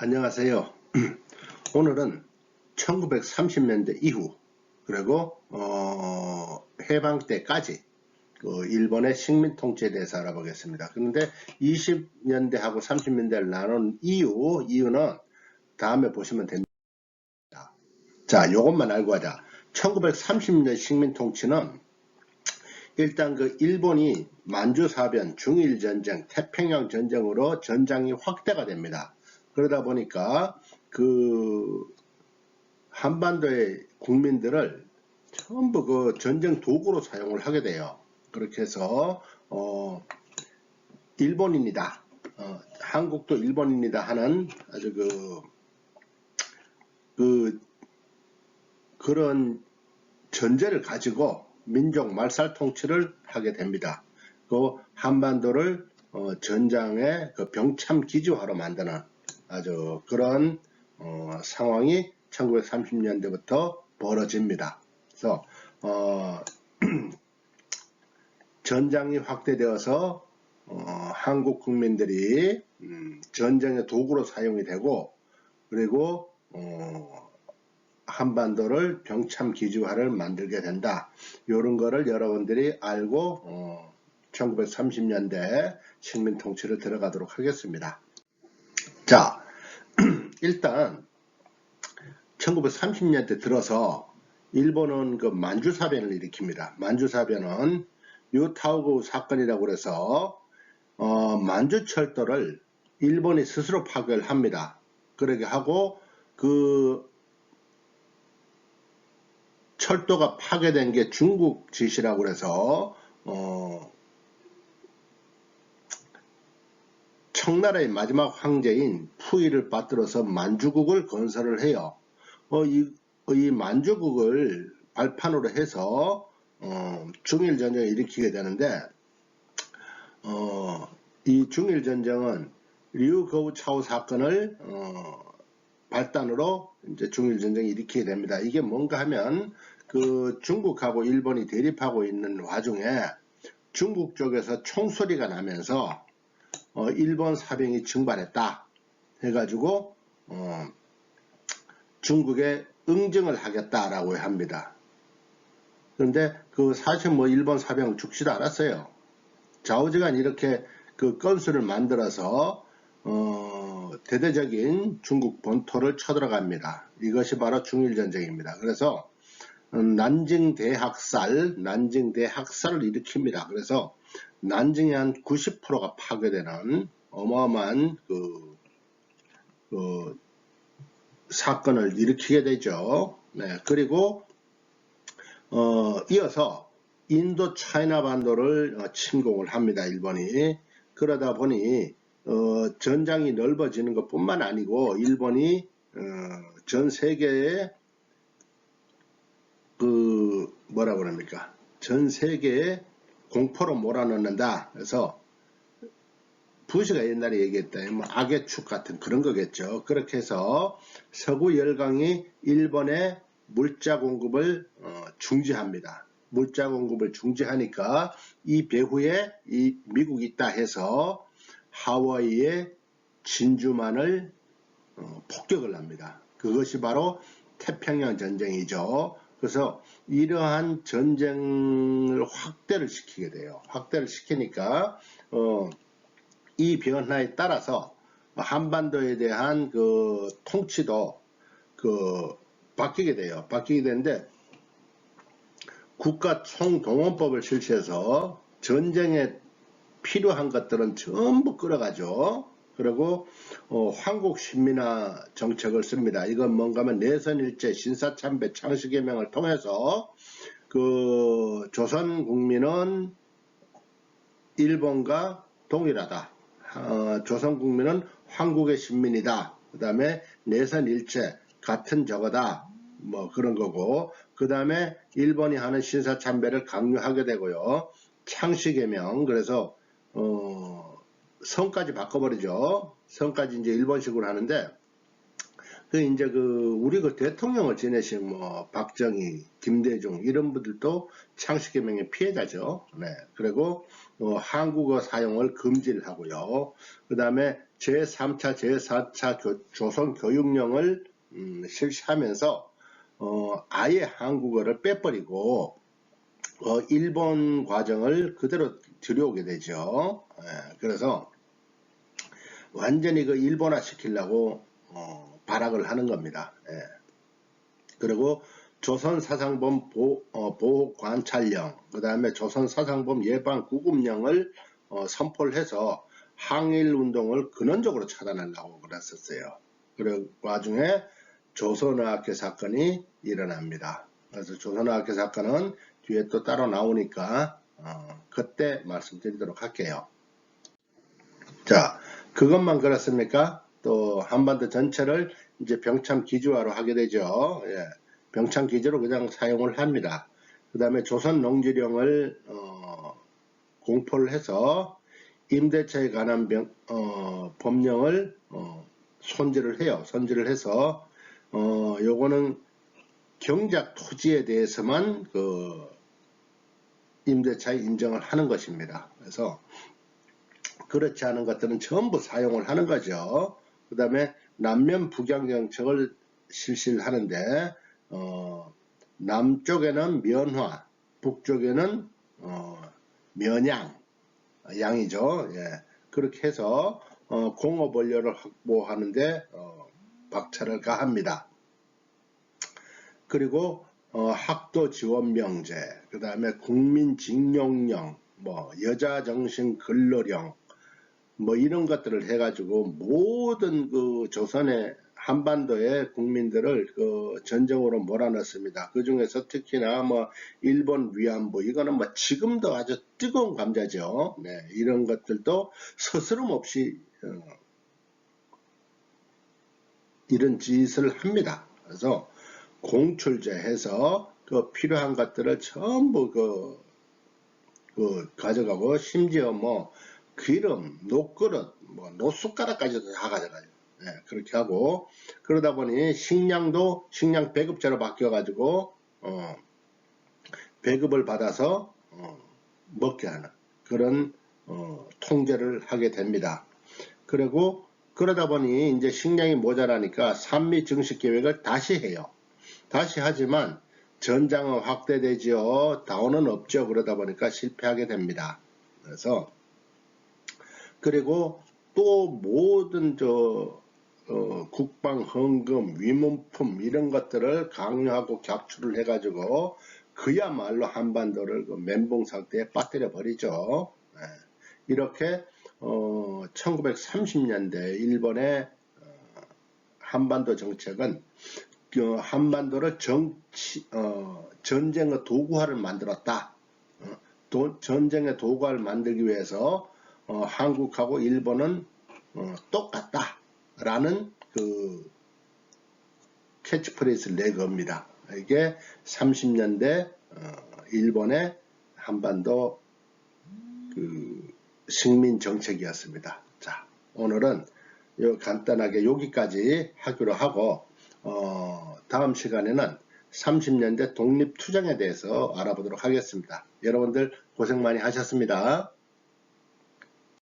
안녕하세요. 오늘은 1930년대 이후 그리고 해방 때까지 일본의 식민 통치에 대해서 알아보겠습니다. 그런데 20년대하고 30년대를 나눈 이유는 다음에 보시면 됩니다. 자, 요것만 알고 하자. 1930년대 식민 통치는 일단 일본이 만주사변, 중일전쟁, 태평양전쟁으로 전장이 확대가 됩니다. 그러다 보니까 한반도의 국민들을 전부 전쟁 도구로 사용을 하게 돼요. 그렇게 해서 일본인이다, 한국도 일본인이다 하는 아주 그런 전제를 가지고 민족 말살 통치를 하게 됩니다. 한반도를 전장의 병참 기지화로 만드는 아주 그런 상황이 1930년대부터 벌어집니다. 그래서 전장이 확대되어서 한국 국민들이 전쟁의 도구로 사용이 되고, 그리고 한반도를 병참 기지화를 만들게 된다. 이런 거를 여러분들이 알고 1930년대 식민 통치를 들어가도록 하겠습니다. 자, 일단 1930년대 들어서 일본은 만주사변을 일으킵니다. 만주사변은 유타오구 사건이라고 해서 만주철도를 일본이 스스로 파괴를 합니다. 그러게 하고 철도가 파괴된 게 중국 짓이라고 해서 청나라의 마지막 황제인 푸이를 받들어서 만주국을 건설을 해요. 이 만주국을 발판으로 해서 중일전쟁을 일으키게 되는데, 이 중일전쟁은 류거우차오 사건을 발단으로 이제 중일전쟁을 일으키게 됩니다. 이게 뭔가 하면 중국하고 일본이 대립하고 있는 와중에 중국 쪽에서 총소리가 나면서 일본 사병이 증발했다 해가지고 중국에 응징을 하겠다라고 합니다. 그런데 사실 일본 사병 죽지도 않았어요. 좌우지간 이렇게 건수를 만들어서 대대적인 중국 본토를 쳐들어갑니다. 이것이 바로 중일전쟁입니다. 그래서 난징 대학살을 일으킵니다. 그래서 난징의 한 90%가 파괴되는 어마어마한 사건을 일으키게 되죠. 네, 그리고 이어서 인도 차이나 반도를 침공을 합니다. 일본이. 그러다 보니 전장이 넓어지는 것뿐만 아니고 일본이 전 세계에 전 세계에 공포로 몰아넣는다. 그래서 부시가 옛날에 얘기했던 악의 축 같은 그런 거겠죠. 그렇게 해서 서구 열강이 일본의 물자 공급을 중지합니다. 물자 공급을 중지하니까 이 배후에 이 미국이 있다 해서 하와이의 진주만을 폭격을 합니다. 그것이 바로 태평양 전쟁이죠. 그래서 이러한 전쟁을 확대를 시키게 돼요. 확대를 시키니까 이 변화에 따라서 한반도에 대한 통치도 바뀌게 돼요. 바뀌게 되는데 국가 총동원법을 실시해서 전쟁에 필요한 것들은 전부 끌어가죠. 그리고 황국 신민화 정책을 씁니다. 이건 뭔가 하면 내선일제 신사참배 창시개명을 통해서 조선 국민은 일본과 동일하다. 조선 국민은 황국의 신민이다. 그 다음에 내선일체 같은 저거다. 그런 거고, 그 다음에 일본이 하는 신사참배를 강요하게 되고요. 창시개명, 그래서 성까지 바꿔버리죠. 성까지 이제 일본식으로 하는데, 이제 우리 대통령을 지내신 박정희, 김대중 이런 분들도 창시개명의 피해자죠. 네. 그리고 한국어 사용을 금지를 하고요. 그 다음에 제3차, 제4차 조선 교육령을 실시하면서 아예 한국어를 빼버리고 일본 과정을 그대로 들여오게 되죠. 그래서 완전히 그 일본화 시키려고 발악을 하는 겁니다. 그리고 조선사상범 보호관찰령, 그 다음에 조선사상범 예방구금령을 선포를 해서 항일운동을 근원적으로 차단하려고 그랬었어요. 그리고 와중에 조선어학회 사건이 일어납니다. 그래서 조선어학회 사건은 뒤에 또 따로 나오니까 그때 말씀드리도록 할게요. 자, 그것만 그렇습니까? 또 한반도 전체를 이제 병참 기지화로 하게 되죠. 병참 기지로 그냥 사용을 합니다. 그 다음에 조선 농지령을 공포를 해서 임대차에 관한 법령을 손질을 해요. 손질을 해서 요거는 경작 토지에 대해서만 그 임대차에 인정을 하는 것입니다. 그래서 그렇지 않은 것들은 전부 사용을 하는 거죠. 그 다음에 남면 북양 정책을 실시를 하는데 남쪽에는 면화, 북쪽에는 면양, 양이죠. 그렇게 해서 공업 원료를 확보하는데 박차를 가합니다. 그리고 학도 지원 명제, 그 다음에 국민징용령, 여자정신 근로령, 이런 것들을 해가지고 모든 그 조선의 한반도의 국민들을 그 전쟁으로 몰아넣습니다. 그 중에서 특히나 일본 위안부, 이거는 지금도 아주 뜨거운 감자죠. 이런 것들도 서스럼 없이 이런 짓을 합니다. 그래서 공출제해서 그 필요한 것들을 전부 가져가고, 심지어 기름, 녹그릇, 노숟가락까지도 다 가져가요. 그렇게 하고, 그러다 보니 식량도 식량 배급제로 바뀌어가지고 배급을 받아서 먹게 하는 그런 통제를 하게 됩니다. 그리고 그러다 보니 이제 식량이 모자라니까 산미 증식 계획을 다시 해요. 다시 하지만 전장은 확대되지요. 다원은 없죠. 그러다 보니까 실패하게 됩니다. 그래서 그리고 또 모든 국방 헌금, 위문품 이런 것들을 강요하고 격추를 해가지고 그야말로 한반도를 멘붕 상태에 빠뜨려 버리죠. 이렇게 1930년대 일본의 한반도 정책은 한반도를 전쟁의 도구화를 만들었다. 전쟁의 도구화를 만들기 위해서 한국하고 일본은 똑같다라는 그 캐치프레이즈를 내 겁니다. 이게 30년대 일본의 한반도 그 식민 정책이었습니다. 자, 오늘은 간단하게 여기까지 하기로 하고 다음 시간에는 30년대 독립투쟁에 대해서 알아보도록 하겠습니다. 여러분들 고생 많이 하셨습니다.